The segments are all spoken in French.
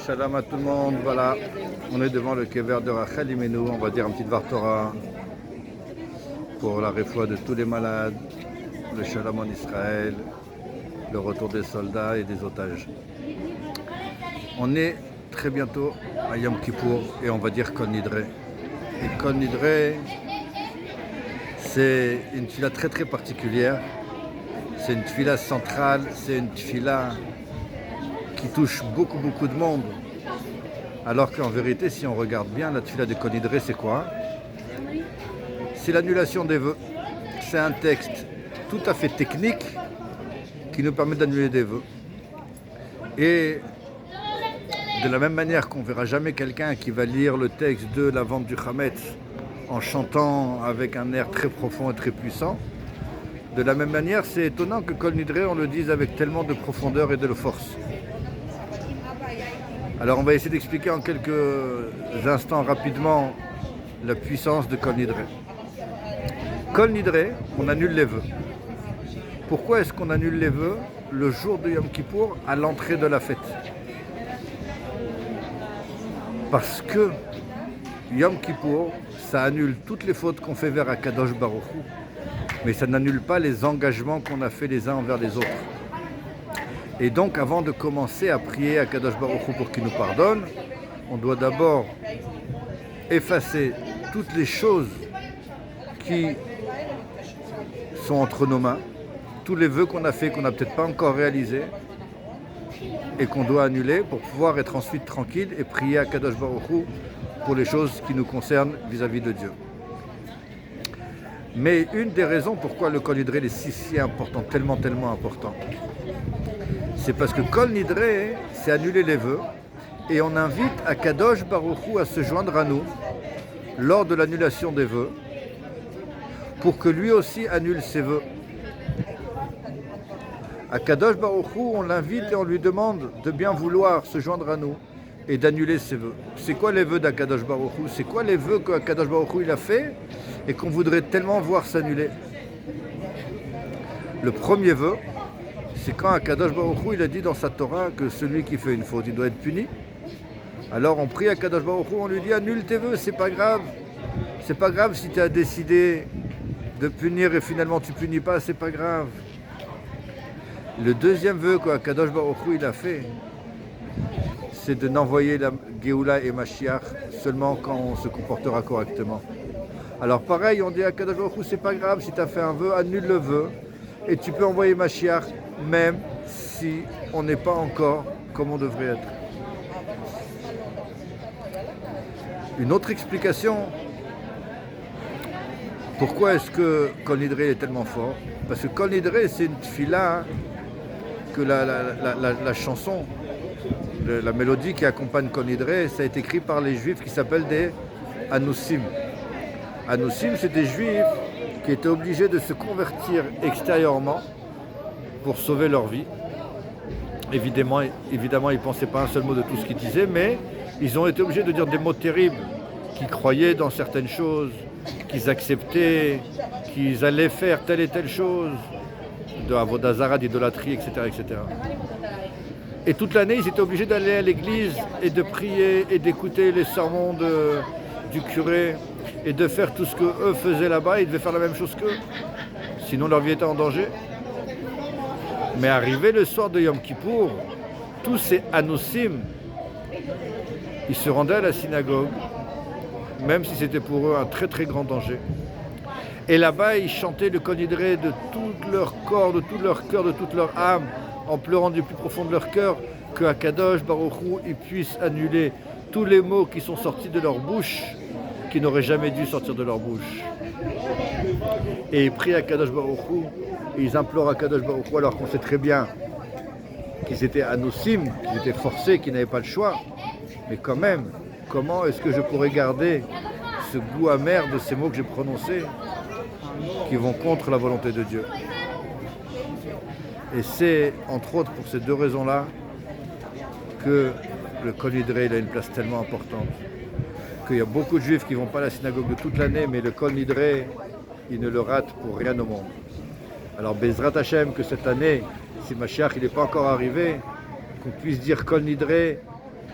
Shalom à tout le monde, voilà, on est devant le kever de Rachel Imenu, on va dire un petit Dvar Torah pour la réfoua de tous les malades, le Shalom en Israël, le retour des soldats et des otages. On est très bientôt à Yom Kippour et on va dire Kol Nidre. Et Kol Nidre, c'est une tefila très très particulière, c'est une tefila centrale, c'est une tefila qui touche beaucoup de monde. Alors qu'en vérité, si on regarde bien, la tefila de Kol Nidre, c'est quoi? C'est l'annulation des vœux. C'est un texte tout à fait technique qui nous permet d'annuler des vœux. Et de la même manière qu'on ne verra jamais quelqu'un qui va lire le texte de la vente du Hametz en chantant avec un air très profond et très puissant, de la même manière, c'est étonnant que Kol Nidre, on le dise avec tellement de profondeur et de force. Alors on va essayer d'expliquer en quelques instants rapidement la puissance de Kol Nidre. Kol Nidre, on annule les vœux. Pourquoi est-ce qu'on annule les vœux le jour de Yom Kippour à l'entrée de la fête? Parce que Yom Kippour, ça annule toutes les fautes qu'on fait vers Akadosh Baruch Hu, mais ça n'annule pas les engagements qu'on a fait les uns envers les autres. Et donc, avant de commencer à prier à Kadosh Baruch Hu pour qu'il nous pardonne, on doit d'abord effacer toutes les choses qui sont entre nos mains, tous les vœux qu'on a fait, qu'on n'a peut-être pas encore réalisés, et qu'on doit annuler pour pouvoir être ensuite tranquille et prier à Kadosh Baruch Hu pour les choses qui nous concernent vis-à-vis de Dieu. Mais une des raisons pourquoi le Kol Nidre est si important, tellement important, c'est parce que Kol Nidre, c'est annuler les vœux, et on invite Akadosh Baruch Hu à se joindre à nous lors de l'annulation des vœux, pour que lui aussi annule ses vœux. Akadosh Baruch Hu, on l'invite et on lui demande de bien vouloir se joindre à nous et d'annuler ses vœux. C'est quoi les vœux d'Akadosh Baruch Hu? C'est quoi les vœux qu'Akadosh Baruch Hu il a fait et qu'on voudrait tellement voir s'annuler? Le premier vœu, c'est quand Akadosh Baruch Hu il a dit dans sa Torah que celui qui fait une faute, il doit être puni. Alors on prie Akadosh Baruch Hu, on lui dit annule tes vœux, c'est pas grave. C'est pas grave si tu as décidé de punir et finalement tu punis pas, c'est pas grave. Le deuxième vœu qu'Akadosh Baruch Hu il a fait, c'est de n'envoyer la Géoula et Mashiach seulement quand on se comportera correctement. Alors pareil, on dit à Akadosh Baruch Hu, c'est pas grave si tu as fait un vœu, annule le vœu et tu peux envoyer Mashiach même si on n'est pas encore comme on devrait être. Une autre explication, pourquoi est-ce que Kol Nidre est tellement fort? Parce que Kol Nidre, c'est une tefila que la chanson, la mélodie qui accompagne Kol Nidre, ça a été écrit par les juifs qui s'appellent des Anousim. Anousim, c'est des juifs qui étaient obligés de se convertir extérieurement pour sauver leur vie. Évidemment, ils ne pensaient pas un seul mot de tout ce qu'ils disaient, mais ils ont été obligés de dire des mots terribles, qu'ils croyaient dans certaines choses, qu'ils acceptaient, qu'ils allaient faire telle et telle chose, de Avodah Zara, d'idolâtrie, etc. Et toute l'année, ils étaient obligés d'aller à l'église et de prier et d'écouter les sermons du curé et de faire tout ce qu'eux faisaient là-bas. Ils devaient faire la même chose qu'eux, sinon leur vie était en danger. Mais arrivé le soir de Yom Kippour, tous ces Anousim, ils se rendaient à la synagogue, même si c'était pour eux un très grand danger. Et là-bas, ils chantaient le Kol Nidre de tout leur corps, de tout leur cœur, de toute leur âme, en pleurant du plus profond de leur cœur, que Akadosh Baruch Hu il puisse annuler tous les mots qui sont sortis de leur bouche, qui n'auraient jamais dû sortir de leur bouche. Et ils prient Akadosh Baruch Hu, et ils implorent Akadosh Baruch Hu, alors qu'on sait très bien qu'ils étaient Anousim, qu'ils étaient forcés, qu'ils n'avaient pas le choix. Mais quand même, comment est-ce que je pourrais garder ce goût amer de ces mots que j'ai prononcés, qui vont contre la volonté de Dieu? Et c'est, entre autres, pour ces deux raisons-là, que le Kol Nidre a une place tellement importante. Qu'il y a beaucoup de juifs qui ne vont pas à la synagogue de toute l'année, mais le Kol Nidre, ils ne le ratent pour rien au monde. Alors, Bezrat Hashem, que cette année, si Mashiach n'est pas encore arrivé, qu'on puisse dire Kol Nidre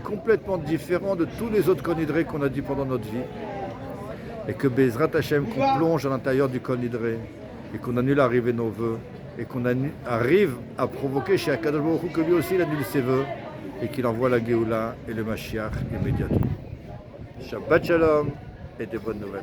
complètement différent de tous les autres Kol Nidre qu'on a dit pendant notre vie. Et que Bezrat Hashem, qu'on plonge à l'intérieur du Kol Nidre et qu'on annule l'arrivée de nos voeux et qu'on arrive à provoquer chez Akadosh Baruch Hu que lui aussi il annule ses voeux et qu'il envoie la Géoula et le Mashiach immédiatement. Shabbat Shalom et de bonnes nouvelles.